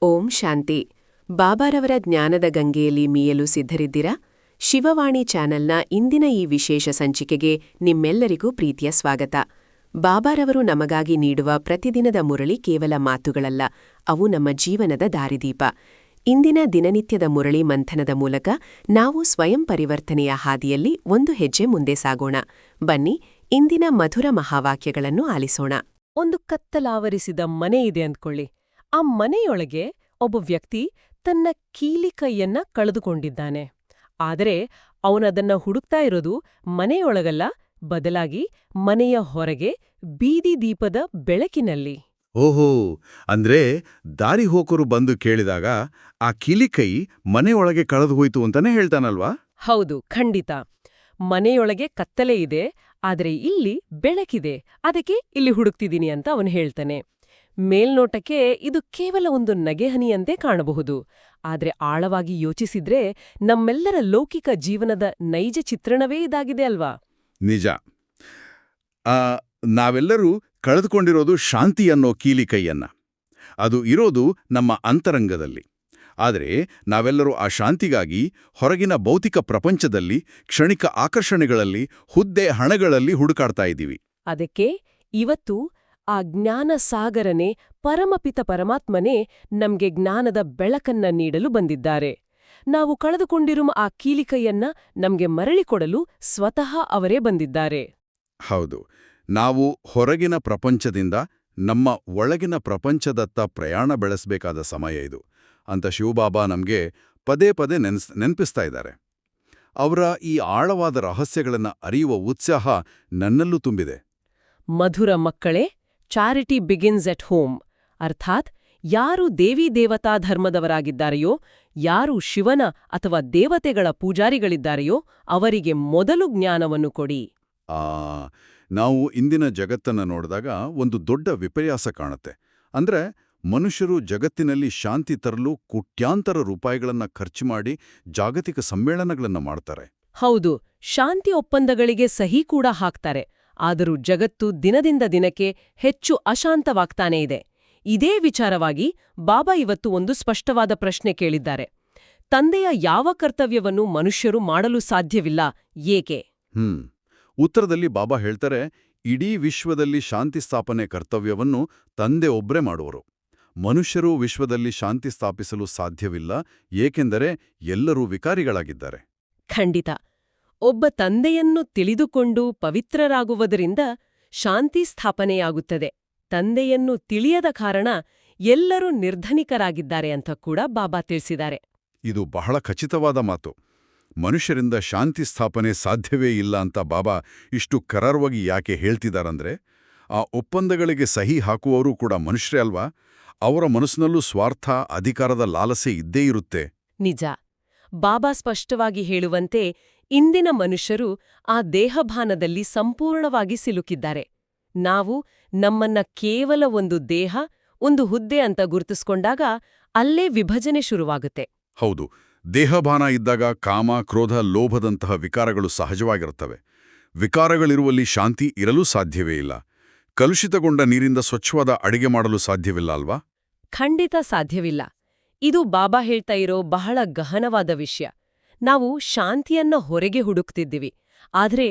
ಓಂ ಶಾಂತಿ. ಬಾಬಾರವರ ಜ್ಞಾನದ ಗಂಗೆಯಲ್ಲಿ ಮೀಯಲು ಸಿದ್ಧರಿದ್ದೀರಾ? ಶಿವವಾಣಿ ಚಾನೆಲ್ನ ಇಂದಿನ ಈ ವಿಶೇಷ ಸಂಚಿಕೆಗೆ ನಿಮ್ಮೆಲ್ಲರಿಗೂ ಪ್ರೀತಿಯ ಸ್ವಾಗತ. ಬಾಬಾರವರು ನಮಗಾಗಿ ನೀಡುವ ಪ್ರತಿದಿನದ ಮುರಳಿ ಕೇವಲ ಮಾತುಗಳಲ್ಲ, ಅವು ನಮ್ಮ ಜೀವನದ ದಾರಿದೀಪ. ಇಂದಿನ ದಿನನಿತ್ಯದ ಮುರಳಿ ಮಂಥನದ ಮೂಲಕ ನಾವು ಸ್ವಯಂ ಪರಿವರ್ತನೆಯ ಹಾದಿಯಲ್ಲಿ ಒಂದು ಹೆಜ್ಜೆ ಮುಂದೆ ಸಾಗೋಣ. ಬನ್ನಿ, ಇಂದಿನ ಮಧುರ ಮಹಾವಾಕ್ಯಗಳನ್ನು ಆಲಿಸೋಣ. ಒಂದು ಕತ್ತಲಾವರಿಸಿದ ಮನೆ ಇದೆ ಅಂದ್ಕೊಳ್ಳಿ. ಆ ಮನೆಯೊಳಗೆ ಒಬ್ಬ ವ್ಯಕ್ತಿ ತನ್ನ ಕೀಲಿಕೈಯನ್ನ ಕಳೆದುಕೊಂಡಿದ್ದಾನೆ. ಆದರೆ ಅವನದನ್ನ ಹುಡುಕ್ತಾ ಇರೋದು ಮನೆಯೊಳಗಲ್ಲ, ಬದಲಾಗಿ ಮನೆಯ ಹೊರಗೆ ಬೀದಿ ದೀಪದ ಬೆಳಕಿನಲ್ಲಿ. ಓಹೋ, ಅಂದ್ರೆ ದಾರಿ ಹೋಕರು ಬಂದು ಕೇಳಿದಾಗ ಆ ಕೀಲಿಕೈ ಮನೆಯೊಳಗೆ ಕಳೆದು ಹೋಯ್ತು ಅಂತಾನೆ ಹೇಳ್ತಾನಲ್ವಾ? ಹೌದು, ಖಂಡಿತ. ಮನೆಯೊಳಗೆ ಕತ್ತಲೆ ಇದೆ, ಆದರೆ ಇಲ್ಲಿ ಬೆಳಕಿದೆ, ಅದಕ್ಕೆ ಇಲ್ಲಿ ಹುಡುಕ್ತಿದ್ದೀನಿ ಅಂತ ಅವನು ಹೇಳ್ತಾನೆ. ಮೇಲ್ನೋಟಕ್ಕೆ ಇದು ಕೇವಲ ಒಂದು ನಗೆಹನಿಯಂತೆ ಕಾಣಬಹುದು. ಆದ್ರೆ ಆಳವಾಗಿ ಯೋಚಿಸಿದ್ರೆ ನಮ್ಮೆಲ್ಲರ ಲೌಕಿಕ ಜೀವನದ ನೈಜ ಚಿತ್ರಣವೇ ಇದಾಗಿದೆ ಅಲ್ವಾ? ನಿಜ. ನಾವೆಲ್ಲರೂ ಕಳೆದುಕೊಂಡಿರೋದು ಶಾಂತಿ ಅನ್ನೋ ಕೀಲಿಕೈಯನ್ನ. ಅದು ಇರೋದು ನಮ್ಮ ಅಂತರಂಗದಲ್ಲಿ. ಆದರೆ ನಾವೆಲ್ಲರೂ ಆ ಶಾಂತಿಗಾಗಿ ಹೊರಗಿನ ಭೌತಿಕ ಪ್ರಪಂಚದಲ್ಲಿ, ಕ್ಷಣಿಕ ಆಕರ್ಷಣೆಗಳಲ್ಲಿ, ಹುದ್ದೆ ಹಣಗಳಲ್ಲಿ ಹುಡುಕಾಡ್ತಾ ಇದ್ದೀವಿ. ಅದಕ್ಕೆ ಇವತ್ತು ಆ ಜ್ಞಾನ ಸಾಗರನೇ, ಪರಮಪಿತ ಪರಮಾತ್ಮನೇ ನಮ್ಗೆ ಜ್ಞಾನದ ಬೆಳಕನ್ನ ನೀಡಲು ಬಂದಿದ್ದಾರೆ. ನಾವು ಕಳೆದುಕೊಂಡಿರುವ ಆ ಕೀಲಿಕೈಯನ್ನ ನಮ್ಗೆ ಮರಳಿಕೊಡಲು ಸ್ವತಃ ಅವರೇ ಬಂದಿದ್ದಾರೆ. ಹೌದು, ನಾವು ಹೊರಗಿನ ಪ್ರಪಂಚದಿಂದ ನಮ್ಮ ಒಳಗಿನ ಪ್ರಪಂಚದತ್ತ ಪ್ರಯಾಣ ಬೆಳೆಸಬೇಕಾದ ಸಮಯ ಇದು ಅಂತ ಶಿವಬಾಬಾ ನಮ್ಗೆ ಪದೇ ಪದೇ ನೆನಪಿಸ್ತಾ ಇದ್ದಾರೆ. ಅವರ ಈ ಆಳವಾದ ರಹಸ್ಯಗಳನ್ನ ಅರಿಯುವ ಉತ್ಸಾಹ ನನ್ನಲ್ಲೂ ತುಂಬಿದೆ. ಮಧುರ ಮಕ್ಕಳೇ, ಚಾರಿಟಿ ಬಿಗಿನ್ಸ್ ಎಟ್ ಹೋಮ್. ಅರ್ಥಾತ್ ಯಾರು ದೇವಿ ದೇವತಾ ಧರ್ಮದವರಾಗಿದ್ದಾರೆಯೋ, ಯಾರು ಶಿವನ ಅಥವಾ ದೇವತೆಗಳ ಪೂಜಾರಿಗಳಿದ್ದಾರೆಯೋ ಅವರಿಗೆ ಮೊದಲು ಜ್ಞಾನವನ್ನು ಕೊಡಿ. ನಾವು ಇಂದಿನ ಜಗತ್ತನ್ನು ನೋಡಿದಾಗ ಒಂದು ದೊಡ್ಡ ವಿಪರ್ಯಾಸ ಕಾಣುತ್ತೆ. ಅಂದ್ರೆ ಮನುಷ್ಯರು ಜಗತ್ತಿನಲ್ಲಿ ಶಾಂತಿ ತರಲು ಕೋಟ್ಯಾಂತರ ರೂಪಾಯಿಗಳನ್ನ ಖರ್ಚು ಮಾಡಿ ಜಾಗತಿಕ ಸಮ್ಮೇಳನಗಳನ್ನ ಮಾಡ್ತಾರೆ. ಹೌದು, ಶಾಂತಿ ಒಪ್ಪಂದಗಳಿಗೆ ಸಹಿ ಕೂಡ ಹಾಕ್ತಾರೆ. ಆದರೂ ಜಗತ್ತು ದಿನದಿಂದ ದಿನಕ್ಕೆ ಹೆಚ್ಚು ಅಶಾಂತವಾಗ್ತಾನೇ ಇದೆ. ಇದೇ ವಿಚಾರವಾಗಿ ಬಾಬಾ ಇವತ್ತು ಒಂದು ಸ್ಪಷ್ಟವಾದ ಪ್ರಶ್ನೆ ಕೇಳಿದ್ದಾರೆ. ತಂದೆಯ ಯಾವ ಕರ್ತವ್ಯವನ್ನು ಮನುಷ್ಯರು ಮಾಡಲು ಸಾಧ್ಯವಿಲ್ಲ, ಏಕೆ? ಉತ್ತರದಲ್ಲಿ ಬಾಬಾ ಹೇಳ್ತಾರೆ, ಇಡೀ ವಿಶ್ವದಲ್ಲಿ ಶಾಂತಿ ಸ್ಥಾಪನೆ ಕರ್ತವ್ಯವನ್ನು ತಂದೆ ಒಬ್ರೇ ಮಾಡುವರು. ಮನುಷ್ಯರು ವಿಶ್ವದಲ್ಲಿ ಶಾಂತಿ ಸ್ಥಾಪಿಸಲು ಸಾಧ್ಯವಿಲ್ಲ, ಏಕೆಂದರೆ ಎಲ್ಲರೂ ವಿಕಾರಿಗಳಾಗಿದ್ದಾರೆ. ಖಂಡಿತ. ಒಬ್ಬ ತಂದೆಯನ್ನು ತಿಳಿದುಕೊಂಡು ಪವಿತ್ರರಾಗುವುದರಿಂದ ಶಾಂತಿ ಸ್ಥಾಪನೆಯಾಗುತ್ತದೆ. ತಂದೆಯನ್ನು ತಿಳಿಯದ ಕಾರಣ ಎಲ್ಲರೂ ನಿರ್ಧನಿಕರಾಗಿದ್ದಾರೆ ಅಂತ ಕೂಡ ಬಾಬಾ ತಿಳಿಸಿದ್ದಾರೆ. ಇದು ಬಹಳ ಖಚಿತವಾದ ಮಾತು. ಮನುಷ್ಯರಿಂದ ಶಾಂತಿ ಸ್ಥಾಪನೆ ಸಾಧ್ಯವೇ ಇಲ್ಲ ಅಂತ ಬಾಬಾ ಇಷ್ಟು ಕರಾರವಾಗಿ ಯಾಕೆ ಹೇಳ್ತಿದಾರಂದ್ರೆ, ಆ ಒಪ್ಪಂದಗಳಿಗೆ ಸಹಿ ಹಾಕುವವರು ಕೂಡ ಮನುಷ್ಯರೇ ಅಲ್ವಾ? ಅವರ ಮನಸ್ಸಿನಲ್ಲೂ ಸ್ವಾರ್ಥ, ಅಧಿಕಾರದ ಲಾಲಸೆ ಇದ್ದೇ ಇರುತ್ತೆ. ನಿಜ. ಬಾಬಾ ಸ್ಪಷ್ಟವಾಗಿ ಹೇಳುವಂತೆ ಇಂದಿನ ಮನುಷ್ಯರು ಆ ದೇಹಭಾನದಲ್ಲಿ ಸಂಪೂರ್ಣವಾಗಿ ಸಿಲುಕಿದ್ದಾರೆ. ನಾವು ನಮ್ಮನ್ನ ಕೇವಲ ಒಂದು ದೇಹ, ಒಂದು ಹುದ್ದೆ ಅಂತ ಗುರುತಿಸ್ಕೊಂಡಾಗ ಅಲ್ಲೇ ವಿಭಜನೆ ಶುರುವಾಗುತ್ತೆ. ಹೌದು, ದೇಹಭಾನ ಇದ್ದಾಗ ಕಾಮ, ಕ್ರೋಧ, ಲೋಭದಂತಹ ವಿಕಾರಗಳು ಸಹಜವಾಗಿರುತ್ತವೆ. ವಿಕಾರಗಳಿರುವಲ್ಲಿ ಶಾಂತಿ ಇರಲು ಸಾಧ್ಯವೇ ಇಲ್ಲ. ಕಲುಷಿತಗೊಂಡ ನೀರಿಂದ ಸ್ವಚ್ಛವಾದ ಅಡಿಗೆ ಮಾಡಲು ಸಾಧ್ಯವಿಲ್ಲ ಅಲ್ವಾ? ಖಂಡಿತ ಸಾಧ್ಯವಿಲ್ಲ. ಇದು ಬಾಬಾ ಹೇಳ್ತಾ ಇರೋ ಬಹಳ ಗಹನವಾದ ವಿಷಯ. ನಾವು ಶಾಂತಿಯನ್ನ ಹೊರಗೆ ಹುಡುಕ್ತಿದ್ದೀವಿ, ಆದ್ರೆ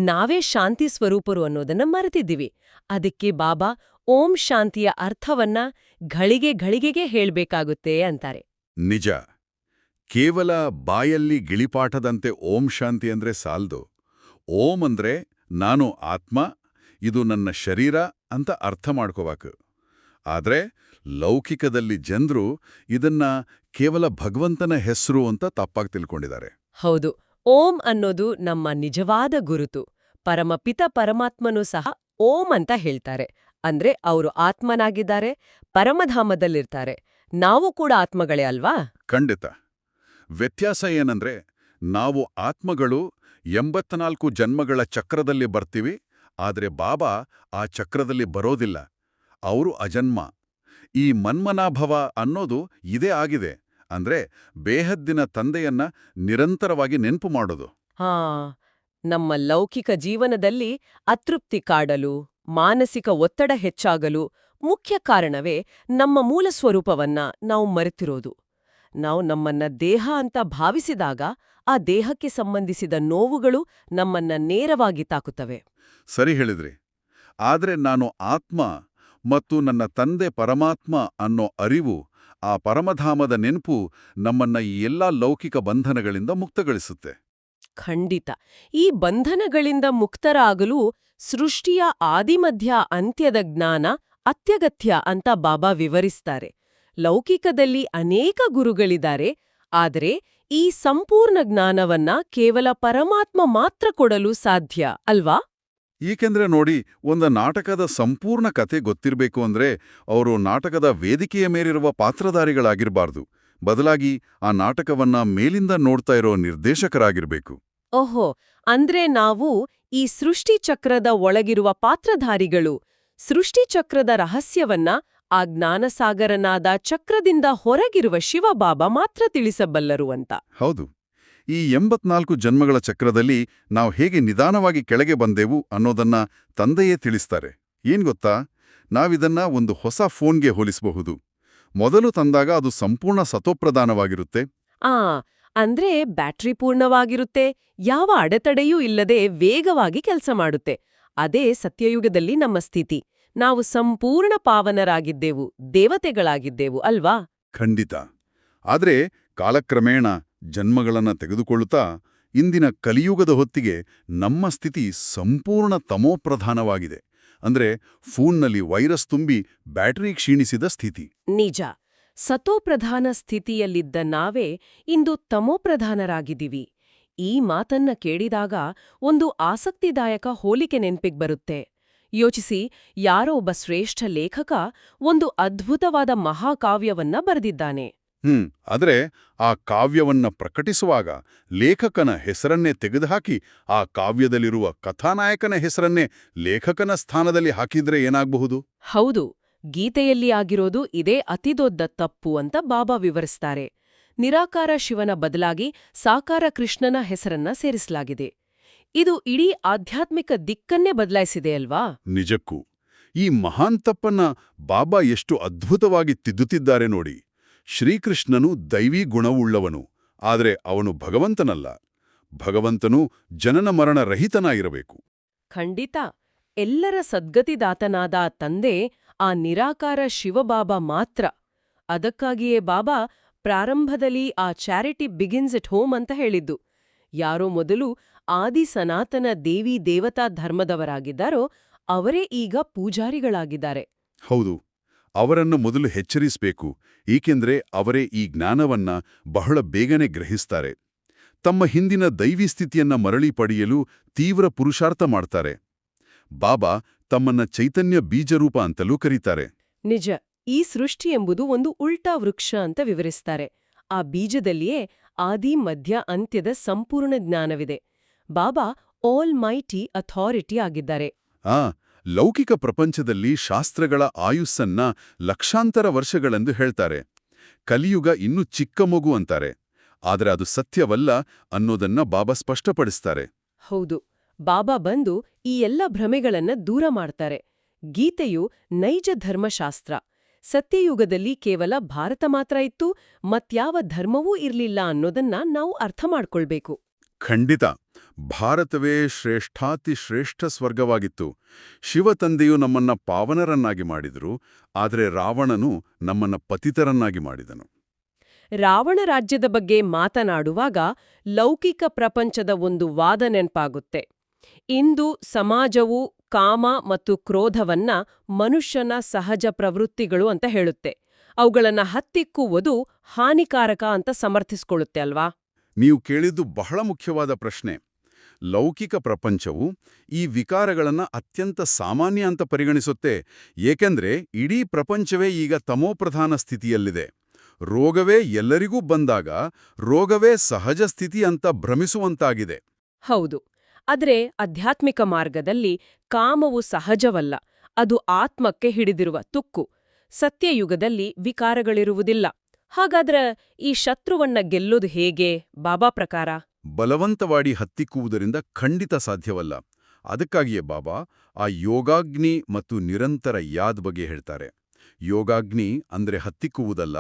ನಾವೇ ಶಾಂತಿ ಸ್ವರೂಪರು ಅನ್ನೋದನ್ನ ಮರೆತಿದ್ದೀವಿ. ಅದಕ್ಕೆ ಬಾಬಾ ಓಂ ಶಾಂತಿಯ ಅರ್ಥವನ್ನ ಘಳಿಗೆ ಘಳಿಗೆಗೆ ಹೇಳ್ಬೇಕಾಗುತ್ತೆ ಅಂತಾರೆ. ನಿಜ. ಕೇವಲ ಬಾಯಲ್ಲಿ ಗಿಳಿಪಾಠದಂತೆ ಓಂ ಶಾಂತಿ ಅಂದ್ರೆ ಸಾಲ್ದು. ಓಂ ಅಂದ್ರೆ ನಾನು ಆತ್ಮ, ಇದು ನನ್ನ ಶರೀರ ಅಂತ ಅರ್ಥ ಮಾಡ್ಕೋಬೇಕು. ಆದ್ರೆ ಲೌಕಿಕದಲ್ಲಿ ಜನರು ಇದನ್ನ ಕೇವಲ ಭಗವಂತನ ಹೆಸರು ಅಂತ ತಪ್ಪಾಗಿ ತಿಳ್ಕೊಂಡಿದ್ದಾರೆ. ಹೌದು, ಓಂ ಅನ್ನೋದು ನಮ್ಮ ನಿಜವಾದ ಗುರುತು. ಪರಮಪಿತ ಪರಮಾತ್ಮನೂ ಸಹ ಓಂ ಅಂತ ಹೇಳ್ತಾರೆ. ಅಂದ್ರೆ ಅವರು ಆತ್ಮನಾಗಿದ್ದಾರೆ, ಪರಮಧಾಮದಲ್ಲಿರ್ತಾರೆ. ನಾವು ಕೂಡ ಆತ್ಮಗಳೇ ಅಲ್ವಾ? ಖಂಡಿತ. ವ್ಯತ್ಯಾಸ ಏನಂದ್ರೆ, ನಾವು ಆತ್ಮಗಳು 84 ಜನ್ಮಗಳ ಚಕ್ರದಲ್ಲಿ ಬರ್ತೀವಿ, ಆದ್ರೆ ಬಾಬಾ ಆ ಚಕ್ರದಲ್ಲಿ ಬರೋದಿಲ್ಲ. ಅವರು ಅಜನ್ಮ. ಈ ಮನ್ಮನಾಭವ ಅನ್ನೋದು ಇದೇ ಆಗಿದೆ. ಅಂದ್ರೆ ಬೇಹದ್ದಿನ ತಂದೆಯನ್ನ ನಿರಂತರವಾಗಿ ನೆನಪು ಮಾಡೋದು. ನಮ್ಮ ಲೌಕಿಕ ಜೀವನದಲ್ಲಿ ಅತೃಪ್ತಿ ಕಾಡಲು, ಮಾನಸಿಕ ಒತ್ತಡ ಹೆಚ್ಚಾಗಲು ಮುಖ್ಯ ಕಾರಣವೇ ನಮ್ಮ ಮೂಲ ಸ್ವರೂಪವನ್ನ ನಾವು ಮರೆತಿರೋದು. ನಾವು ನಮ್ಮನ್ನ ದೇಹ ಅಂತ ಭಾವಿಸಿದಾಗ ಆ ದೇಹಕ್ಕೆ ಸಂಬಂಧಿಸಿದ ನೋವುಗಳು ನಮ್ಮನ್ನ ನೇರವಾಗಿ ತಾಕುತ್ತವೆ. ಸರಿ ಹೇಳಿದ್ರಿ. ಆದ್ರೆ ನಾನು ಆತ್ಮ ಮತ್ತು ನನ್ನ ತಂದೆ ಪರಮಾತ್ಮ ಅನ್ನೋ ಅರಿವು, ಆ ಪರಮಧಾಮದ ನೆನಪು ನಮ್ಮನ್ನ ಈ ಎಲ್ಲಾ ಲೌಕಿಕ ಬಂಧನಗಳಿಂದ ಮುಕ್ತಗೊಳಿಸುತ್ತೆ. ಖಂಡಿತ. ಈ ಬಂಧನಗಳಿಂದ ಮುಕ್ತರಾಗಲು ಸೃಷ್ಟಿಯ ಆದಿಮಧ್ಯ ಅಂತ್ಯದ ಜ್ಞಾನ ಅತ್ಯಗತ್ಯ ಅಂತ ಬಾಬಾ ವಿವರಿಸ್ತಾರೆ. ಲೌಕಿಕದಲ್ಲಿ ಅನೇಕ ಗುರುಗಳಿದ್ದಾರೆ, ಆದರೆ ಈ ಸಂಪೂರ್ಣ ಜ್ಞಾನವನ್ನ ಕೇವಲ ಪರಮಾತ್ಮ ಮಾತ್ರ ಕೊಡಲು ಸಾಧ್ಯ ಅಲ್ವಾ? ಏಕೆಂದ್ರೆ ನೋಡಿ, ಒಂದು ನಾಟಕದ ಸಂಪೂರ್ಣ ಕತೆ ಗೊತ್ತಿರಬೇಕು ಅಂದ್ರೆ ಅವರು ನಾಟಕದ ವೇದಿಕೆಯ ಮೇಲಿರುವ ಪಾತ್ರಧಾರಿಗಳಾಗಿರಬಾರ್ದು. ಬದಲಾಗಿ ಆ ನಾಟಕವನ್ನ ಮೇಲಿಂದ ನೋಡ್ತಾ ಇರೋ ನಿರ್ದೇಶಕರಾಗಿರ್ಬೇಕು. ಓಹೋ, ಅಂದ್ರೆ ನಾವು ಈ ಸೃಷ್ಟಿಚಕ್ರದ ಒಳಗಿರುವ ಪಾತ್ರಧಾರಿಗಳು. ಸೃಷ್ಟಿಚಕ್ರದ ರಹಸ್ಯವನ್ನ ಆ ಜ್ಞಾನಸಾಗರನಾದ ಚಕ್ರದಿಂದ ಹೊರಗಿರುವ ಶಿವಬಾಬಾ ಮಾತ್ರ ತಿಳಿಸಬಲ್ಲರು ಅಂತ. ಹೌದು. ಈ 84 ಜನ್ಮಗಳ ಚಕ್ರದಲ್ಲಿ ನಾವು ಹೇಗೆ ನಿಧಾನವಾಗಿ ಕೆಳಗೆ ಬಂದೆವು ಅನ್ನೋದನ್ನ ತಂದೆಯೇ ತಿಳಿಸ್ತಾರೆ. ಏನ್ ಗೊತ್ತಾ, ನಾವಿದನ್ನ ಒಂದು ಹೊಸ ಫೋನ್ಗೆ ಹೋಲಿಸಬಹುದು. ಮೊದಲು ತಂದಾಗ ಅದು ಸಂಪೂರ್ಣ ಸತೋಪ್ರಧಾನವಾಗಿರುತ್ತೆ. ಅಂದ್ರೆ ಬ್ಯಾಟ್ರಿ ಪೂರ್ಣವಾಗಿರುತ್ತೆ, ಯಾವ ಅಡೆತಡೆಯೂ ಇಲ್ಲದೆ ವೇಗವಾಗಿ ಕೆಲಸ ಮಾಡುತ್ತೆ. ಅದೇ ಸತ್ಯಯುಗದಲ್ಲಿ ನಮ್ಮ ಸ್ಥಿತಿ. ನಾವು ಸಂಪೂರ್ಣ ಪಾವನರಾಗಿದ್ದೆವು, ದೇವತೆಗಳಾಗಿದ್ದೆವು ಅಲ್ವಾ? ಖಂಡಿತ. ಆದ್ರೆ ಕಾಲಕ್ರಮೇಣ ಜನ್ಮಗಳನ್ನ ತೆಗೆದುಕೊಳ್ಳುತ್ತಾ ಇಂದಿನ ಕಲಿಯುಗದ ಹೊತ್ತಿಗೆ ನಮ್ಮ ಸ್ಥಿತಿ ಸಂಪೂರ್ಣ ತಮೋಪ್ರಧಾನವಾಗಿದೆ. ಅಂದ್ರೆ ಫೋನ್ನಲ್ಲಿ ವೈರಸ್ ತುಂಬಿ ಬ್ಯಾಟರಿ ಕ್ಷೀಣಿಸಿದ ಸ್ಥಿತಿ. ನಿಜ. ಸತೋಪ್ರಧಾನ ಸ್ಥಿತಿಯಲ್ಲಿದ್ದ ನಾವೇ ಇಂದು ತಮೋಪ್ರಧಾನರಾಗಿದ್ದೀವಿ. ಈ ಮಾತನ್ನ ಕೇಳಿದಾಗ ಒಂದು ಆಸಕ್ತಿದಾಯಕ ಹೋಲಿಕೆ ನೆನ್ಪಿಗ್ ಬರುತ್ತೆ. ಯೋಚಿಸಿ, ಯಾರೋ ಒಬ್ಬ ಶ್ರೇಷ್ಠ ಲೇಖಕ ಒಂದು ಅದ್ಭುತವಾದ ಮಹಾಕಾವ್ಯವನ್ನ ಬರೆದಿದ್ದಾನೆ. ಆದ್ರೆ ಆ ಕಾವ್ಯವನ್ನ ಪ್ರಕಟಿಸುವಾಗ ಲೇಖಕನ ಹೆಸರನ್ನೇ ತೆಗೆದುಹಾಕಿ ಆ ಕಾವ್ಯದಲ್ಲಿರುವ ಕಥಾನಾಯಕನ ಹೆಸರನ್ನೇ ಲೇಖಕನ ಸ್ಥಾನದಲ್ಲಿ ಹಾಕಿದ್ರೆ ಏನಾಗಬಹುದು? ಹೌದು, ಗೀತೆಯಲ್ಲಿ ಆಗಿರೋದು ಇದೇ ಅತಿದೊಡ್ಡ ತಪ್ಪು ಅಂತ ಬಾಬಾ ವಿವರಿಸ್ತಾರೆ. ನಿರಾಕಾರ ಶಿವನ ಬದಲಾಗಿ ಸಾಕಾರ ಕೃಷ್ಣನ ಹೆಸರನ್ನ ಸೇರಿಸಲಾಗಿದೆ. ಇದು ಇಡೀ ಆಧ್ಯಾತ್ಮಿಕ ದಿಕ್ಕನ್ನೇ ಬದಲಾಯಿಸಿದೆ ಅಲ್ವಾ? ನಿಜಕ್ಕೂ ಈ ಮಹಾನ್ ತಪ್ಪನ್ನ ಬಾಬಾ ಎಷ್ಟು ಅದ್ಭುತವಾಗಿ ತಿದ್ದುತ್ತಿದ್ದಾರೆ ನೋಡಿ. ಶ್ರೀಕೃಷ್ಣನು ದೈವೀ ಗುಣವುಳ್ಳವನು, ಆದರೆ ಅವನು ಭಗವಂತನಲ್ಲ. ಭಗವಂತನು ಜನನ ಮರಣ ರಹಿತನಾಗಿರಬೇಕು. ಖಂಡಿತ. ಎಲ್ಲರ ಸದ್ಗತಿದಾತನಾದ ತಂದೆ ಆ ನಿರಾಕಾರ ಶಿವಬಾಬಾ ಮಾತ್ರ. ಅದಕ್ಕಾಗಿಯೇ ಬಾಬಾ ಪ್ರಾರಂಭದಲ್ಲಿ ಆ ಚಾರಿಟಿ ಬಿಗಿನ್ಸ್ ಎಟ್ ಹೋಮ್ ಅಂತ ಹೇಳಿದ್ದು. ಯಾರೋ ಮೊದಲು ಆದಿ ಸನಾತನ ದೇವಿ ದೇವತಾ ಧರ್ಮದವರಾಗಿದ್ದಾರೋ ಅವರೇ ಈಗ ಪೂಜಾರಿಗಳಾಗಿದ್ದಾರೆ. ಹೌದು, ಅವರನ್ನು ಮೊದಲು ಎಚ್ಚರಿಸಬೇಕು, ಏಕೆಂದ್ರೆ ಅವರೇ ಈ ಜ್ಞಾನವನ್ನ ಬಹಳ ಬೇಗನೆ ಗ್ರಹಿಸ್ತಾರೆ. ತಮ್ಮ ಹಿಂದಿನ ದೈವಿ ಸ್ಥಿತಿಯನ್ನ ಮರಳಿ ಪಡೆಯಲು ತೀವ್ರ ಪುರುಷಾರ್ಥ ಮಾಡ್ತಾರೆ. ಬಾಬಾ ತಮ್ಮನ್ನ ಚೈತನ್ಯ ಬೀಜರೂಪ ಅಂತಲೂ ಕರೀತಾರೆ. ನಿಜ. ಈ ಸೃಷ್ಟಿ ಎಂಬುದು ಒಂದು ಉಲ್ಟಾ ವೃಕ್ಷ ಅಂತ ವಿವರಿಸ್ತಾರೆ. ಆ ಬೀಜದಲ್ಲಿಯೇ ಆದಿ ಮಧ್ಯ ಅಂತ್ಯದ ಸಂಪೂರ್ಣ ಜ್ಞಾನವಿದೆ. ಬಾಬಾ ಆಲ್ ಮೈಟಿ ಅಥಾರಿಟಿ ಆಗಿದ್ದಾರೆ. ಲೌಕಿಕ ಪ್ರಪಂಚದಲ್ಲಿ ಶಾಸ್ತ್ರಗಳ ಆಯುಸ್ಸನ್ನ ಲಕ್ಷಾಂತರ ವರ್ಷಗಳೆಂದು ಹೇಳ್ತಾರೆ. ಕಲಿಯುಗ ಇನ್ನೂ ಚಿಕ್ಕ ಮಗು ಅಂತಾರೆ. ಆದರೆ ಅದು ಸತ್ಯವಲ್ಲ ಅನ್ನೋದನ್ನ ಬಾಬಾ ಸ್ಪಷ್ಟಪಡಿಸ್ತಾರೆ. ಹೌದು, ಬಾಬಾ ಬಂದು ಈ ಎಲ್ಲ ಭ್ರಮೆಗಳನ್ನ ದೂರ ಮಾಡ್ತಾರೆ. ಗೀತೆಯು ನೈಜ ಧರ್ಮಶಾಸ್ತ್ರ. ಸತ್ಯಯುಗದಲ್ಲಿ ಕೇವಲ ಭಾರತ ಮಾತ್ರ ಇತ್ತು, ಮತ್ಯಾವ ಧರ್ಮವೂ ಇರ್ಲಿಲ್ಲ ಅನ್ನೋದನ್ನ ನಾವು ಅರ್ಥ ಮಾಡ್ಕೊಳ್ಬೇಕು. ಖಂಡಿತ. ಭಾರತವೇ ಶ್ರೇಷ್ಠಾತಿ ಶ್ರೇಷ್ಠ ಸ್ವರ್ಗವಾಗಿತ್ತು. ಶಿವತಂದೆಯು ನಮ್ಮನ್ನ ಪಾವನರನ್ನಾಗಿ ಮಾಡಿದರು, ಆದರೆ ರಾವಣನು ನಮ್ಮನ್ನ ಪತಿತರನ್ನಾಗಿ ಮಾಡಿದನು. ರಾವಣ ರಾಜ್ಯದ ಬಗ್ಗೆ ಮಾತನಾಡುವಾಗ ಲೌಕಿಕ ಪ್ರಪಂಚದ ಒಂದು ವಾದ ನೆನ್ಪಾಗುತ್ತೆ. ಇಂದು ಸಮಾಜವು ಕಾಮ ಮತ್ತು ಕ್ರೋಧವನ್ನ ಮನುಷ್ಯನ ಸಹಜ ಪ್ರವೃತ್ತಿಗಳು ಅಂತ ಹೇಳುತ್ತೆ. ಅವುಗಳನ್ನ ಹತ್ತಿಕ್ಕುವುದು ಹಾನಿಕಾರಕ ಅಂತ ಸಮರ್ಥಿಸ್ಕೊಳ್ಳುತ್ತೆ ಅಲ್ವಾ? ನೀವು ಕೇಳಿದ್ದು ಬಹಳ ಮುಖ್ಯವಾದ ಪ್ರಶ್ನೆ. ಲೌಕಿಕ ಪ್ರಪಂಚವು ಈ ವಿಕಾರಗಳನ್ನ ಅತ್ಯಂತ ಸಾಮಾನ್ಯ ಅಂತ ಪರಿಗಣಿಸುತ್ತೆ, ಏಕೆಂದ್ರೆ ಇಡೀ ಪ್ರಪಂಚವೇ ಈಗ ತಮೋಪ್ರಧಾನ ಸ್ಥಿತಿಯಲ್ಲಿದೆ. ರೋಗವೇ ಎಲ್ಲರಿಗೂ ಬಂದಾಗ ರೋಗವೇ ಸಹಜ ಸ್ಥಿತಿ ಅಂತ ಭ್ರಮಿಸುವಂತಾಗಿದೆ. ಹೌದು. ಆದರೆ ಆಧ್ಯಾತ್ಮಿಕ ಮಾರ್ಗದಲ್ಲಿ ಕಾಮವು ಸಹಜವಲ್ಲ, ಅದು ಆತ್ಮಕ್ಕೆ ಹಿಡಿದಿರುವ ತುಕ್ಕು. ಸತ್ಯಯುಗದಲ್ಲಿ ವಿಕಾರಗಳಿರುವುದಿಲ್ಲ. ಹಾಗಾದ್ರೆ ಈ ಶತ್ರುವನ್ನ ಗೆಲ್ಲೋದು ಹೇಗೆ ಬಾಬಾ ಪ್ರಕಾರ? ಬಲವಂತವಾಡಿ ಹತ್ತಿಕ್ಕುವುದರಿಂದ ಖಂಡಿತ ಸಾಧ್ಯವಲ್ಲ. ಅದಕ್ಕಾಗಿಯೇ ಬಾಬಾ ಆ ಯೋಗಾಗ್ನಿ ಮತ್ತು ನಿರಂತರ ಯಾದ್ ಬಗ್ಗೆ ಹೇಳ್ತಾರೆ. ಯೋಗಾಗ್ನಿ ಅಂದ್ರೆ ಹತ್ತಿಕ್ಕುವುದಲ್ಲ,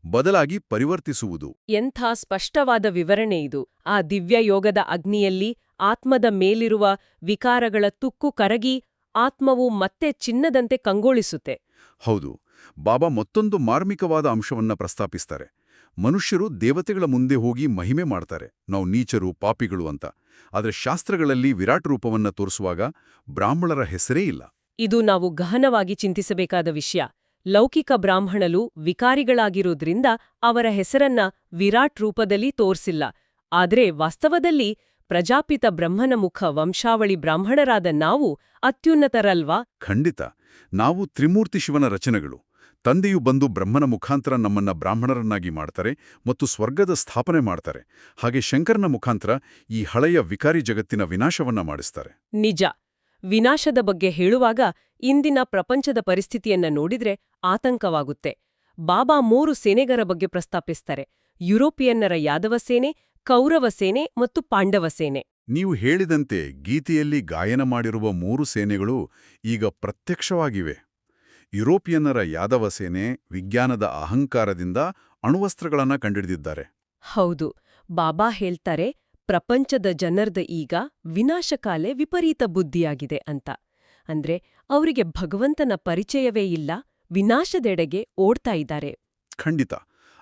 ಬದಲಾಗಿ ಪರಿವರ್ತಿಸುವುದು. ಎಂಥ ಸ್ಪಷ್ಟವಾದ ವಿವರಣೆ ಇದು. ಆ ದಿವ್ಯ ಯೋಗದ ಅಗ್ನಿಯಲ್ಲಿ ಆತ್ಮದ ಮೇಲಿರುವ ವಿಕಾರಗಳ ತುಕ್ಕು ಕರಗಿ ಆತ್ಮವು ಮತ್ತೆ ಚಿನ್ನದಂತೆ ಕಂಗೊಳಿಸುತ್ತೆ. ಹೌದು, ಬಾಬಾ ಮತ್ತೊಂದು ಮಾರ್ಮಿಕವಾದ ಅಂಶವನ್ನ ಪ್ರಸ್ತಾಪಿಸ್ತಾರೆ. ಮನುಷ್ಯರು ದೇವತೆಗಳ ಮುಂದೆ ಹೋಗಿ ಮಹಿಮೆ ಮಾಡ್ತಾರೆ, ನಾವು ನೀಚರು, ಪಾಪಿಗಳು ಅಂತ. ಆದರೆ ಶಾಸ್ತ್ರಗಳಲ್ಲಿ ವಿರಾಟ್ ರೂಪವನ್ನ ತೋರಿಸುವಾಗ ಬ್ರಾಹ್ಮಣರ ಹೆಸರೇ ಇಲ್ಲ. ಇದು ನಾವು ಗಹನವಾಗಿ ಚಿಂತಿಸಬೇಕಾದ ವಿಷಯ. ಲೌಕಿಕ ಬ್ರಾಹ್ಮಣರು ವಿಕಾರಿಗಳಾಗಿರೋದ್ರಿಂದ ಅವರ ಹೆಸರನ್ನ ವಿರಾಟ್ ರೂಪದಲ್ಲಿ ತೋರ್ಸಿಲ್ಲ. ಆದ್ರೆ ವಾಸ್ತವದಲ್ಲಿ ಪ್ರಜಾಪಿತ ಬ್ರಹ್ಮನ ಮುಖ ವಂಶಾವಳಿ ಬ್ರಾಹ್ಮಣರಾದ ನಾವು ಅತ್ಯುನ್ನತರಲ್ವಾ? ಖಂಡಿತ. ನಾವು ತ್ರಿಮೂರ್ತಿ ಶಿವನ ರಚನೆಗಳು. ತಂದೆಯು ಬಂದು ಬ್ರಹ್ಮನ ಮುಖಾಂತರ ನಮ್ಮನ್ನ ಬ್ರಾಹ್ಮಣರನ್ನಾಗಿ ಮಾಡ್ತಾರೆ ಮತ್ತು ಸ್ವರ್ಗದ ಸ್ಥಾಪನೆ ಮಾಡ್ತಾರೆ. ಹಾಗೆ ಶಂಕರನ ಮುಖಾಂತರ ಈ ಹಳೆಯ ವಿಕಾರಿ ಜಗತ್ತಿನ ವಿನಾಶವನ್ನ ಮಾಡಿಸ್ತಾರೆ. ನಿಜ. ವಿನಾಶದ ಬಗ್ಗೆ ಹೇಳುವಾಗ ಇಂದಿನ ಪ್ರಪಂಚದ ಪರಿಸ್ಥಿತಿಯನ್ನ ನೋಡಿದ್ರೆ ಆತಂಕವಾಗುತ್ತೆ. ಬಾಬಾ 3 ಸೇನೆಗರ ಬಗ್ಗೆ ಪ್ರಸ್ತಾಪಿಸ್ತಾರೆ: ಯುರೋಪಿಯನ್ನರ ಯಾದವ ಸೇನೆ, ಕೌರವ ಸೇನೆ ಮತ್ತು ಪಾಂಡವ ಸೇನೆ. ನೀವು ಹೇಳಿದಂತೆ ಗೀತೆಯಲ್ಲಿ ಗಾಯನ ಮಾಡಿರುವ 3 ಸೇನೆಗಳು ಈಗ ಪ್ರತ್ಯಕ್ಷವಾಗಿವೆ. ಯುರೋಪಿಯನ್ನರ ಯಾದವ ಸೇನೆ ವಿಜ್ಞಾನದ ಅಹಂಕಾರದಿಂದ ಅಣುವಸ್ತ್ರಗಳನ್ನ ಕಂಡಿಡಿದಿದ್ದಾರೆ. ಹೌದು, ಬಾಬಾ ಹೇಳ್ತಾರೆ ಪ್ರಪಂಚದ ಜನರ್ದ ಈಗ ವಿನಾಶಕಾಲೆ ವಿಪರೀತ ಬುದ್ಧಿಯಾಗಿದೆ ಅಂತ. ಅಂದ್ರೆ ಅವರಿಗೆ ಭಗವಂತನ ಪರಿಚಯವೇ ಇಲ್ಲ, ವಿನಾಶದೆಡೆಗೆ ಓಡ್ತಾ ಇದ್ದಾರೆ. ಖಂಡಿತ.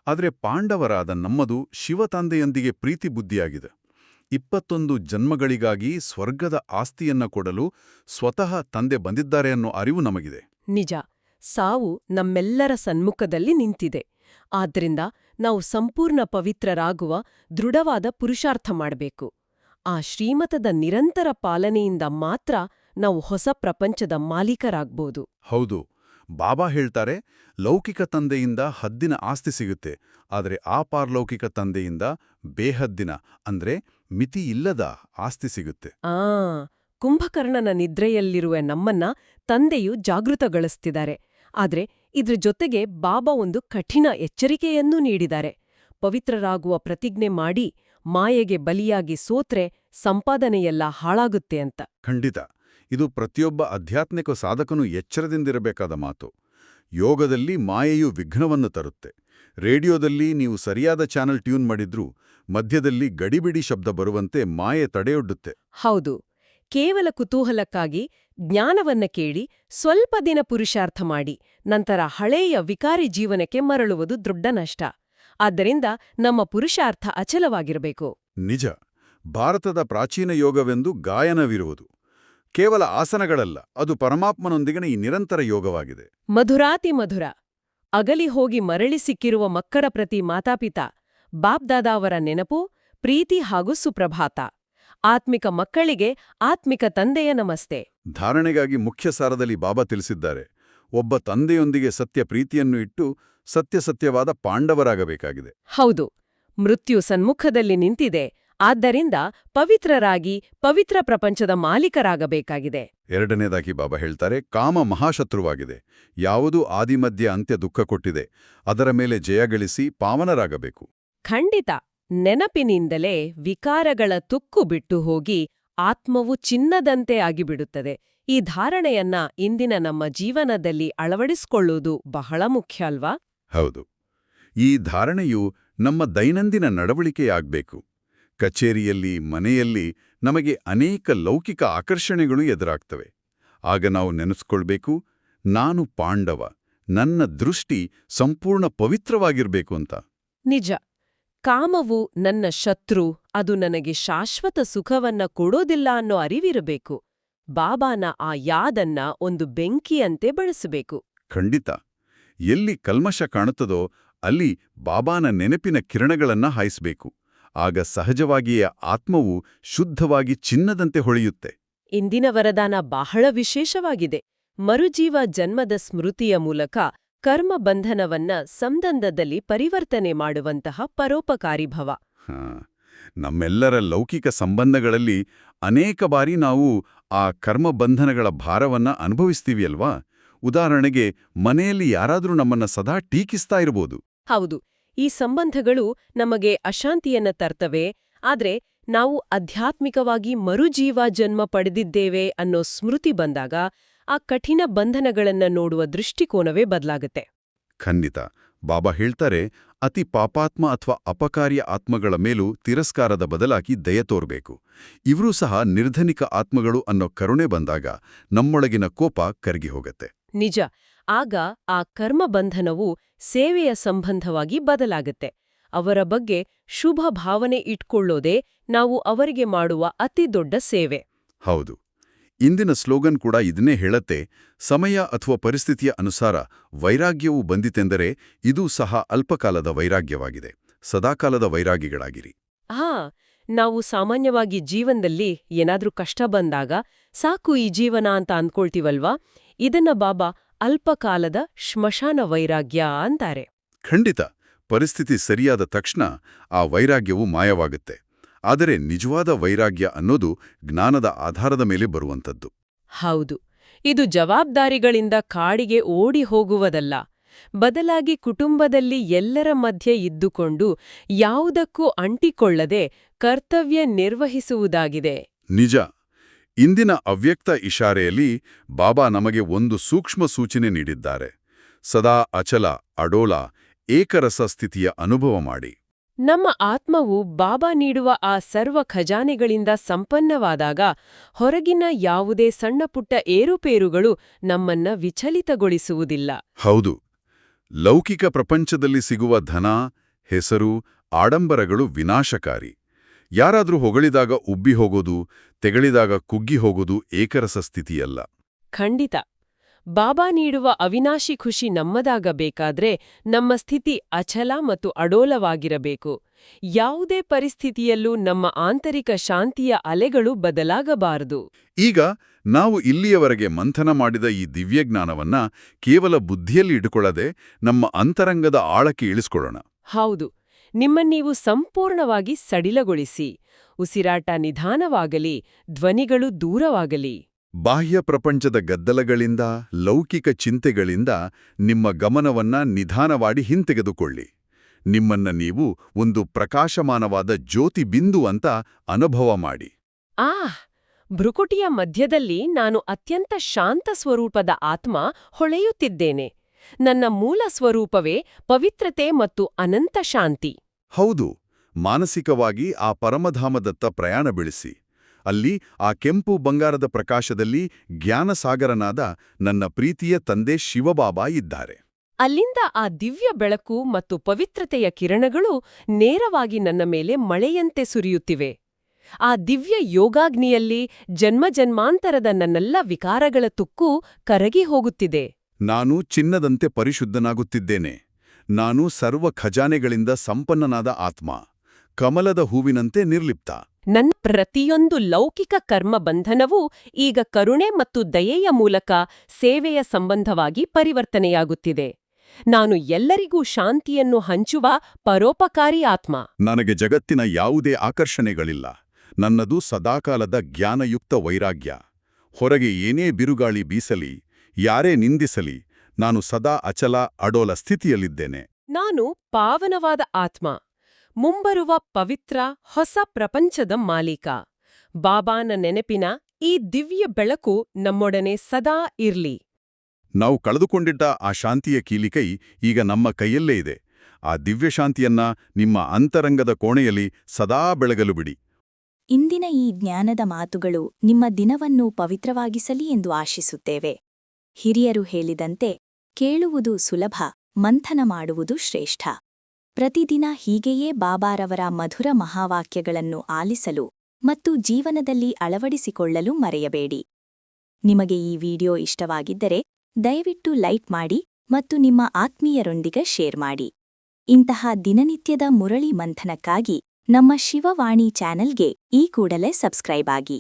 ಆದರೆ ಪಾಂಡವರಾದ ನಮ್ಮದು ಶಿವತಂದೆಯೊಂದಿಗೆ ಪ್ರೀತಿ ಬುದ್ಧಿಯಾಗಿದೆ. 21 ಜನ್ಮಗಳಿಗಾಗಿ ಸ್ವರ್ಗದ ಆಸ್ತಿಯನ್ನ ಕೊಡಲು ಸ್ವತಃ ತಂದೆ ಬಂದಿದ್ದಾರೆ ಅನ್ನೋ ಅರಿವು ನಮಗಿದೆ. ನಿಜ, ಸಾವು ನಮ್ಮೆಲ್ಲರ ಸನ್ಮುಖದಲ್ಲಿ ನಿಂತಿದೆ. ಆದ್ರಿಂದ ನಾವು ಸಂಪೂರ್ಣ ಪವಿತ್ರರಾಗುವ ದೃಢವಾದ ಪುರುಷಾರ್ಥ ಮಾಡಬೇಕು. ಆ ಶ್ರೀಮತದ ನಿರಂತರ ಪಾಲನೆಯಿಂದ ಮಾತ್ರ ನಾವು ಹೊಸ ಪ್ರಪಂಚದ ಮಾಲೀಕರಾಗ್ಬೋದು. ಹೌದು, ಬಾಬಾ ಹೇಳ್ತಾರೆ, ಲೌಕಿಕ ತಂದೆಯಿಂದ ಹದ್ದಿನ ಆಸ್ತಿ ಸಿಗುತ್ತೆ, ಆದರೆ ಆ ಪಾರಲೌಕಿಕ ತಂದೆಯಿಂದ ಬೇಹದ್ದಿನ ಅಂದ್ರೆ ಮಿತಿಯಿಲ್ಲದ ಆಸ್ತಿ ಸಿಗುತ್ತೆ. ಕುಂಭಕರ್ಣನ ನಿದ್ರೆಯಲ್ಲಿರುವ ನಮ್ಮನ್ನ ತಂದೆಯು ಜಾಗೃತಗೊಳಿಸ್ತಿದ್ದಾರೆ. ಆದ್ರೆ ಇದ್ರ ಜೊತೆಗೆ ಬಾಬಾ ಒಂದು ಕಠಿಣ ಎಚ್ಚರಿಕೆಯನ್ನೂ ನೀಡಿದ್ದಾರೆ. ಪವಿತ್ರರಾಗುವ ಪ್ರತಿಜ್ಞೆ ಮಾಡಿ ಮಾಯೆಗೆ ಬಲಿಯಾಗಿ ಸೋತ್ರೆ ಸಂಪಾದನೆಯೆಲ್ಲ ಹಾಳಾಗುತ್ತೆ ಅಂತ. ಖಂಡಿತ. ಇದು ಪ್ರತಿಯೊಬ್ಬ ಆಧ್ಯಾತ್ಮಿಕ ಸಾಧಕನೂ ಎಚ್ಚರದಿಂದಿರಬೇಕಾದ ಮಾತು. ಯೋಗದಲ್ಲಿ ಮಾಯೆಯು ವಿಘ್ನವನ್ನು ತರುತ್ತೆ. ರೇಡಿಯೋದಲ್ಲಿ ನೀವು ಸರಿಯಾದ ಚಾನೆಲ್ ಟ್ಯೂನ್ ಮಾಡಿದ್ರೂ ಮಧ್ಯದಲ್ಲಿ ಗಡಿಬಿಡಿ ಶಬ್ದ ಬರುವಂತೆ ಮಾಯೆ ತಡೆಯೊಡ್ಡುತ್ತೆ. ಹೌದು, ಕೇವಲ ಕುತೂಹಲಕ್ಕಾಗಿ ಜ್ಞಾನವನ್ನ ಕೇಳಿ ಸ್ವಲ್ಪ ದಿನ ಪುರುಷಾರ್ಥ ಮಾಡಿ ನಂತರ ಹಳೆಯ ವಿಕಾರಿ ಜೀವನಕ್ಕೆ ಮರಳುವುದು ದೊಡ್ಡ ನಷ್ಟ. ಆದ್ದರಿಂದ ನಮ್ಮ ಪುರುಷಾರ್ಥ ಅಚಲವಾಗಿರಬೇಕು. ನಿಜ. ಭಾರತದ ಪ್ರಾಚೀನ ಯೋಗವೆಂದು ಗಾಯನವಿರುವುದು ಕೇವಲ ಆಸನಗಳಲ್ಲ, ಅದು ಪರಮಾತ್ಮನೊಂದಿಗಿನ ಈ ನಿರಂತರ ಯೋಗವಾಗಿದೆ. ಮಧುರಾತಿ ಮಧುರ. ಅಗಲಿ ಹೋಗಿ ಮರಳಿ ಸಿಕ್ಕಿರುವ ಮಕ್ಕಳ ಪ್ರತಿ ಮಾತಾಪಿತಾ ಬಾಪ್ದಾದ ಅವರ ನೆನಪು, ಪ್ರೀತಿ ಹಾಗೂ ಸುಪ್ರಭಾತ. ಆತ್ಮಿಕ ಮಕ್ಕಳಿಗೆ ಆತ್ಮಿಕ ತಂದೆಯ ನಮಸ್ತೆ. ಧಾರಣೆಗಾಗಿ ಮುಖ್ಯ ಸಾರದಲ್ಲಿ ಬಾಬಾ ತಿಳಿಸಿದ್ದಾರೆ, ಒಬ್ಬ ತಂದೆಯೊಂದಿಗೆ ಸತ್ಯ ಪ್ರೀತಿಯನ್ನು ಇಟ್ಟು ಸತ್ಯಸತ್ಯವಾದ ಪಾಂಡವರಾಗಬೇಕಾಗಿದೆ. ಹೌದು, ಮೃತ್ಯು ಸನ್ಮುಖದಲ್ಲಿ ನಿಂತಿದೆ. ಆದ್ದರಿಂದ ಪವಿತ್ರರಾಗಿ ಪವಿತ್ರ ಪ್ರಪಂಚದ ಮಾಲೀಕರಾಗಬೇಕಾಗಿದೆ. ಎರಡನೇದಾಗಿ ಬಾಬಾ ಹೇಳ್ತಾರೆ, ಕಾಮ ಮಹಾಶತ್ರುವಾಗಿದೆ. ಯಾವುದೂ ಆದಿಮಧ್ಯ ಅಂತ್ಯ ದುಃಖ ಕೊಟ್ಟಿದೆ, ಅದರ ಮೇಲೆ ಜಯಗಳಿಸಿ ಪಾವನರಾಗಬೇಕು. ಖಂಡಿತ. ನೆನಪಿನಿಂದಲೇ ವಿಕಾರಗಳ ತುಕ್ಕು ಬಿಟ್ಟು ಹೋಗಿ ಆತ್ಮವು ಚಿನ್ನದಂತೆ ಆಗಿಬಿಡುತ್ತದೆ. ಈ ಧಾರಣೆಯನ್ನ ಇಂದಿನ ನಮ್ಮ ಜೀವನದಲ್ಲಿ ಅಳವಡಿಸಿಕೊಳ್ಳುವುದು ಬಹಳ ಮುಖ್ಯ ಅಲ್ವಾ? ಹೌದು. ಈ ಧಾರಣೆಯು ನಮ್ಮ ದೈನಂದಿನ ನಡವಳಿಕೆಯಾಗಬೇಕು. ಕಚೇರಿಯಲ್ಲಿ, ಮನೆಯಲ್ಲಿ ನಮಗೆ ಅನೇಕ ಲೌಕಿಕ ಆಕರ್ಷಣೆಗಳು ಎದುರಾಗ್ತವೆ. ಆಗ ನಾವು ನೆನೆಸ್ಕೊಳ್ಬೇಕು, ನಾನು ಪಾಂಡವ, ನನ್ನ ದೃಷ್ಟಿ ಸಂಪೂರ್ಣ ಪವಿತ್ರವಾಗಿರ್ಬೇಕು ಅಂತ. ನಿಜ. ಕಾಮವು ನನ್ನ ಶತ್ರು, ಅದು ನನಗೆ ಶಾಶ್ವತ ಸುಖವನ್ನ ಕೊಡೋದಿಲ್ಲ ಅನ್ನೋ ಅರಿವಿರಬೇಕು. ಬಾಬಾನ ಆ ಯಾದನ್ನ ಒಂದು ಬೆಂಕಿಯಂತೆ ಬಳಸಬೇಕು. ಖಂಡಿತ. ಎಲ್ಲಿ ಕಲ್ಮಶ ಕಾಣುತ್ತದೋ ಅಲ್ಲಿ ಬಾಬಾನ ನೆನಪಿನ ಕಿರಣಗಳನ್ನ ಹಾಯಿಸಬೇಕು. ಆಗ ಸಹಜವಾಗಿಯೇ ಆತ್ಮವು ಶುದ್ಧವಾಗಿ ಚಿನ್ನದಂತೆ ಹೊಳೆಯುತ್ತೆ. ಇಂದಿನ ವರದಾನ ಬಹಳ ವಿಶೇಷವಾಗಿದೆ. ಮರುಜೀವ ಜನ್ಮದ ಸ್ಮೃತಿಯ ಮೂಲಕ ಕರ್ಮ ಬಂಧನವನ್ನ ಸಂಬಂಧದಲ್ಲಿ ಪರಿವರ್ತನೆ ಮಾಡುವಂತಹ ಪರೋಪಕಾರಿ ಭವ. ನಮ್ಮೆಲ್ಲರ ಲೌಕಿಕ ಸಂಬಂಧಗಳಲ್ಲಿ ಅನೇಕ ಬಾರಿ ನಾವು ಆ ಕರ್ಮಬಂಧನಗಳ ಭಾರವನ್ನ ಅನುಭವಿಸ್ತೀವಿ ಅಲ್ವಾ? ಉದಾಹರಣೆಗೆ, ಮನೆಯಲ್ಲಿ ಯಾರಾದ್ರೂ ನಮ್ಮನ್ನ ಸದಾ ಟೀಕಿಸ್ತಾ ಇರಬಹುದು. ಹೌದು, ಈ ಸಂಬಂಧಗಳು ನಮಗೆ ಅಶಾಂತಿಯನ್ನ ತರ್ತವೆ. ಆದ್ರೆ ನಾವು ಆಧ್ಯಾತ್ಮಿಕವಾಗಿ ಮರುಜೀವ ಜನ್ಮ ಪಡೆದಿದ್ದೇವೆ ಅನ್ನೋ ಸ್ಮೃತಿ ಬಂದಾಗ ಆ ಕಠಿಣ ಬಂಧನಗಳನ್ನ ನೋಡುವ ದೃಷ್ಟಿಕೋನವೇ ಬದಲಾಗುತ್ತೆ. ಖಂಡಿತ. ಬಾಬಾ ಹೇಳ್ತಾರೆ, ಅತಿ ಪಾಪಾತ್ಮ ಅಥವಾ ಅಪಕಾರ್ಯ ಆತ್ಮಗಳ ಮೇಲೂ ತಿರಸ್ಕಾರದ ಬದಲಾಗಿ ದಯೆ ತೋರ್ಬೇಕು. ಇವರೂ ಸಹ ನಿರ್ಧನಿಕ ಆತ್ಮಗಳು ಅನ್ನೋ ಕರುಣೆ ಬಂದಾಗ ನಮ್ಮೊಳಗಿನ ಕೋಪ ಕರಗಿ ಹೋಗತ್ತೆ. ನಿಜ. ಆಗ ಆ ಕರ್ಮಬಂಧನವು ಸೇವೆಯ ಸಂಬಂಧವಾಗಿ ಬದಲಾಗತ್ತೆ. ಅವರ ಬಗ್ಗೆ ಶುಭ ಭಾವನೆ ಇಟ್ಕೊಳ್ಳೋದೇ ನಾವು ಅವರಿಗೆ ಮಾಡುವ ಅತಿ ದೊಡ್ಡ ಸೇವೆ. ಹೌದು. ಇಂದಿನ ಸ್ಲೋಗನ್ ಕೂಡ ಇದನ್ನೇ ಹೇಳತ್ತೆ, ಸಮಯ ಅಥವಾ ಪರಿಸ್ಥಿತಿಯ ಅನುಸಾರ ವೈರಾಗ್ಯವು ಬಂದಿತೆಂದರೆ ಇದೂ ಸಹ ಅಲ್ಪಕಾಲದ ವೈರಾಗ್ಯವಾಗಿದೆ. ಸದಾಕಾಲದ ವೈರಾಗಿಗಳಾಗಿರಿ. ನಾವು ಸಾಮಾನ್ಯವಾಗಿ ಜೀವನದಲ್ಲಿ ಏನಾದ್ರೂ ಕಷ್ಟ ಬಂದಾಗ ಸಾಕು ಈ ಜೀವನ ಅಂತ ಅಂದ್ಕೊಳ್ತೀವಲ್ವಾ, ಇದನ್ನ ಬಾಬಾ ಅಲ್ಪಕಾಲದ ಶ್ಮಶಾನ ವೈರಾಗ್ಯ ಅಂತಾರೆ. ಖಂಡಿತ. ಪರಿಸ್ಥಿತಿ ಸರಿಯಾದ ತಕ್ಷಣ ಆ ವೈರಾಗ್ಯವು ಮಾಯವಾಗುತ್ತೆ. ಆದರೆ ನಿಜವಾದ ವೈರಾಗ್ಯ ಅನ್ನೋದು ಜ್ಞಾನದ ಆಧಾರದ ಮೇಲೆ ಬರುವಂಥದ್ದು. ಹೌದು. ಇದು ಜವಾಬ್ದಾರಿಗಳಿಂದ ಕಾಡಿಗೆ ಓಡಿ ಹೋಗುವುದಲ್ಲ, ಬದಲಾಗಿ ಕುಟುಂಬದಲ್ಲಿ ಎಲ್ಲರ ಮಧ್ಯೆ ಇದ್ದುಕೊಂಡು ಯಾವುದಕ್ಕೂ ಅಂಟಿಕೊಳ್ಳದೆ ಕರ್ತವ್ಯ ನಿರ್ವಹಿಸುವುದಾಗಿದೆ. ನಿಜ. ಇಂದಿನ ಅವ್ಯಕ್ತ ಇಶಾರೆಯಲ್ಲಿ ಬಾಬಾ ನಮಗೆ ಒಂದು ಸೂಕ್ಷ್ಮ ಸೂಚನೆ ನೀಡಿದ್ದಾರೆ. ಸದಾ ಅಚಲ, ಅಡೋಲ, ಏಕರಸ ಸ್ಥಿತಿಯ ಅನುಭವ ಮಾಡಿ. ನಮ್ಮ ಆತ್ಮವು ಬಾಬಾ ನೀಡುವ ಆ ಸರ್ವ ಖಜಾನೆಗಳಿಂದ ಸಂಪನ್ನವಾದಾಗ ಹೊರಗಿನ ಯಾವುದೇ ಸಣ್ಣಪುಟ್ಟ ಏರುಪೇರುಗಳು ನಮ್ಮನ್ನ ವಿಚಲಿತಗೊಳಿಸುವುದಿಲ್ಲ. ಹೌದು. ಲೌಕಿಕ ಪ್ರಪಂಚದಲ್ಲಿ ಸಿಗುವ ಧನ, ಹೆಸರು, ಆಡಂಬರಗಳು ವಿನಾಶಕಾರಿ. ಯಾರಾದ್ರೂ ಹೊಗಳಿದಾಗ ಉಬ್ಬಿ ಹೋಗೋದು, ತೆಗಳಿದಾಗ ಕುಗ್ಗಿ ಹೋಗೋದು ಏಕರಸ ಸ್ಥಿತಿಯಲ್ಲ. ಖಂಡಿತ. ಬಾಬಾ ನೀಡುವ ಅವಿನಾಶಿ ಖುಷಿ ನಮ್ಮದಾಗಬೇಕಾದ್ರೆ ನಮ್ಮ ಸ್ಥಿತಿ ಅಚಲ ಮತ್ತು ಅಡೋಲವಾಗಿರಬೇಕು. ಯಾವುದೇ ಪರಿಸ್ಥಿತಿಯಲ್ಲೂ ನಮ್ಮ ಆಂತರಿಕ ಶಾಂತಿಯ ಅಲೆಗಳು ಬದಲಾಗಬಾರದು. ಈಗ ನಾವು ಇಲ್ಲಿಯವರೆಗೆ ಮಂಥನ ಮಾಡಿದ ಈ ದಿವ್ಯಜ್ಞಾನವನ್ನ ಕೇವಲ ಬುದ್ಧಿಯಲ್ಲಿ ಇಟ್ಟುಕೊಳ್ಳದೆ ನಮ್ಮ ಅಂತರಂಗದ ಆಳಕ್ಕೆ ಇಳಿಸ್ಕೊಳ್ಳೋಣ. ಹೌದು. ನಿಮ್ಮನ್ನೀವು ಸಂಪೂರ್ಣವಾಗಿ ಸಡಿಲಗೊಳಿಸಿ. ಉಸಿರಾಟ ನಿಧಾನವಾಗಲಿ, ಧ್ವನಿಗಳು ದೂರವಾಗಲಿ. ಬಾಹ್ಯ ಪ್ರಪಂಚದ ಗದ್ದಲಗಳಿಂದ, ಲೌಕಿಕ ಚಿಂತೆಗಳಿಂದ ನಿಮ್ಮ ಗಮನವನ್ನ ನಿಧಾನವಾಗಿ ಹಿಂತೆಗೆದುಕೊಳ್ಳಿ. ನಿಮ್ಮನ್ನ ನೀವು ಒಂದು ಪ್ರಕಾಶಮಾನವಾದ ಜ್ಯೋತಿ ಬಿಂದು ಅಂತ ಅನುಭವ ಮಾಡಿ. ಭ್ರುಕುಟಿಯ ಮಧ್ಯದಲ್ಲಿ ನಾನು ಅತ್ಯಂತ ಶಾಂತ ಸ್ವರೂಪದ ಆತ್ಮ ಹೊಳೆಯುತ್ತಿದ್ದೇನೆ. ನನ್ನ ಮೂಲ ಸ್ವರೂಪವೇ ಪವಿತ್ರತೆ ಮತ್ತು ಅನಂತ ಶಾಂತಿ. ಹೌದು. ಮಾನಸಿಕವಾಗಿ ಆ ಪರಮಧಾಮದತ್ತ ಪ್ರಯಾಣ ಬೆಳೆಸಿ. ಅಲ್ಲಿ ಆ ಕೆಂಪು ಬಂಗಾರದ ಪ್ರಕಾಶದಲ್ಲಿ ಜ್ಞಾನಸಾಗರನಾದ ನನ್ನ ಪ್ರೀತಿಯ ತಂದೆ ಶಿವಬಾಬಾ ಇದ್ದಾರೆ. ಅಲ್ಲಿಂದ ಆ ದಿವ್ಯ ಬೆಳಕು ಮತ್ತು ಪವಿತ್ರತೆಯ ಕಿರಣಗಳು ನೇರವಾಗಿ ನನ್ನ ಮೇಲೆ ಮಳೆಯಂತೆ ಸುರಿಯುತ್ತಿವೆ. ಆ ದಿವ್ಯ ಯೋಗಾಗ್ನಿಯಲ್ಲಿ ಜನ್ಮಜನ್ಮಾಂತರದ ನನ್ನೆಲ್ಲ ವಿಕಾರಗಳ ತುಕ್ಕು ಕರಗಿ ಹೋಗುತ್ತಿದೆ. ನಾನು ಚಿನ್ನದಂತೆ ಪರಿಶುದ್ಧನಾಗುತ್ತಿದ್ದೇನೆ. ನಾನು ಸರ್ವ ಖಜಾನೆಗಳಿಂದ ಸಂಪನ್ನನಾದ ಆತ್ಮ, ಕಮಲದ ಹೂವಿನಂತೆ ನಿರ್ಲಿಪ್ತ. ನನ್ನ ಪ್ರತಿಯೊಂದು ಲೌಕಿಕ ಕರ್ಮ ಬಂಧನವೂ ಈಗ ಕರುಣೆ ಮತ್ತು ದಯೆಯ ಮೂಲಕ ಸೇವೆಯ ಸಂಬಂಧವಾಗಿ ಪರಿವರ್ತನೆಯಾಗುತ್ತಿದೆ. ನಾನು ಎಲ್ಲರಿಗೂ ಶಾಂತಿಯನ್ನು ಹಂಚುವ ಪರೋಪಕಾರಿ ಆತ್ಮ. ನನಗೆ ಜಗತ್ತಿನ ಯಾವುದೇ ಆಕರ್ಷಣೆಗಳಿಲ್ಲ. ನನ್ನದು ಸದಾಕಾಲದ ಜ್ಞಾನಯುಕ್ತ ವೈರಾಗ್ಯ. ಹೊರಗೆ ಏನೇ ಬಿರುಗಾಳಿ ಬೀಸಲಿ, ಯಾರೇ ನಿಂದಿಸಲಿ, ನಾನು ಸದಾ ಅಚಲ, ಅಡೋಲ ಸ್ಥಿತಿಯಲ್ಲಿದ್ದೇನೆ. ನಾನು ಪಾವನವಾದ ಆತ್ಮ, ಮುಂಬರುವ ಪವಿತ್ರ ಹೊಸ ಪ್ರಪಂಚದ ಮಾಲೀಕ. ಬಾಬಾನ ನೆನಪಿನ ಈ ದಿವ್ಯ ಬೆಳಕು ನಮ್ಮೊಡನೆ ಸದಾ ಇರ್ಲಿ. ನಾವು ಕಳೆದುಕೊಂಡಿದ್ದ ಆ ಶಾಂತಿಯ ಕೀಲಿಕೈ ಈಗ ನಮ್ಮ ಕೈಯಲ್ಲೇ ಇದೆ. ಆ ದಿವ್ಯಶಾಂತಿಯನ್ನ ನಿಮ್ಮ ಅಂತರಂಗದ ಕೋಣೆಯಲ್ಲಿ ಸದಾ ಬೆಳಗಲು ಬಿಡಿ. ಇಂದಿನ ಈ ಜ್ಞಾನದ ಮಾತುಗಳು ನಿಮ್ಮ ದಿನವನ್ನು ಪವಿತ್ರವಾಗಿಸಲಿ ಎಂದು ಆಶಿಸುತ್ತೇವೆ. ಹಿರಿಯರು ಹೇಳಿದಂತೆ, ಕೇಳುವುದು ಸುಲಭ, ಮಂಥನ ಮಾಡುವುದು ಶ್ರೇಷ್ಠ. ಪ್ರತಿದಿನ ಹೀಗೆಯೇ ಬಾಬಾರವರ ಮಧುರ ಮಹಾವಾಕ್ಯಗಳನ್ನು ಆಲಿಸಲು ಮತ್ತು ಜೀವನದಲ್ಲಿ ಅಳವಡಿಸಿಕೊಳ್ಳಲು ಮರೆಯಬೇಡಿ. ನಿಮಗೆ ಈ ವಿಡಿಯೋ ಇಷ್ಟವಾಗಿದ್ದರೆ ದಯವಿಟ್ಟು ಲೈಕ್ ಮಾಡಿ ಮತ್ತು ನಿಮ್ಮ ಆತ್ಮೀಯರೊಂದಿಗೆ ಶೇರ್ ಮಾಡಿ. ಇಂತಹ ದಿನನಿತ್ಯದ ಮುರಳಿ ಮಂಥನಕ್ಕಾಗಿ ನಮ್ಮ ಶಿವವಾಣಿ ಚಾನೆಲ್ಗೆ ಈ ಕೂಡಲೇ ಸಬ್ಸ್ಕ್ರೈಬ್ ಆಗಿ.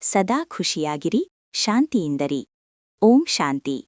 ಸದಾ ಖುಷಿಯಾಗಿರಿ, ಶಾಂತಿಯಿಂದರಿ. ಓಂ ಶಾಂತಿ.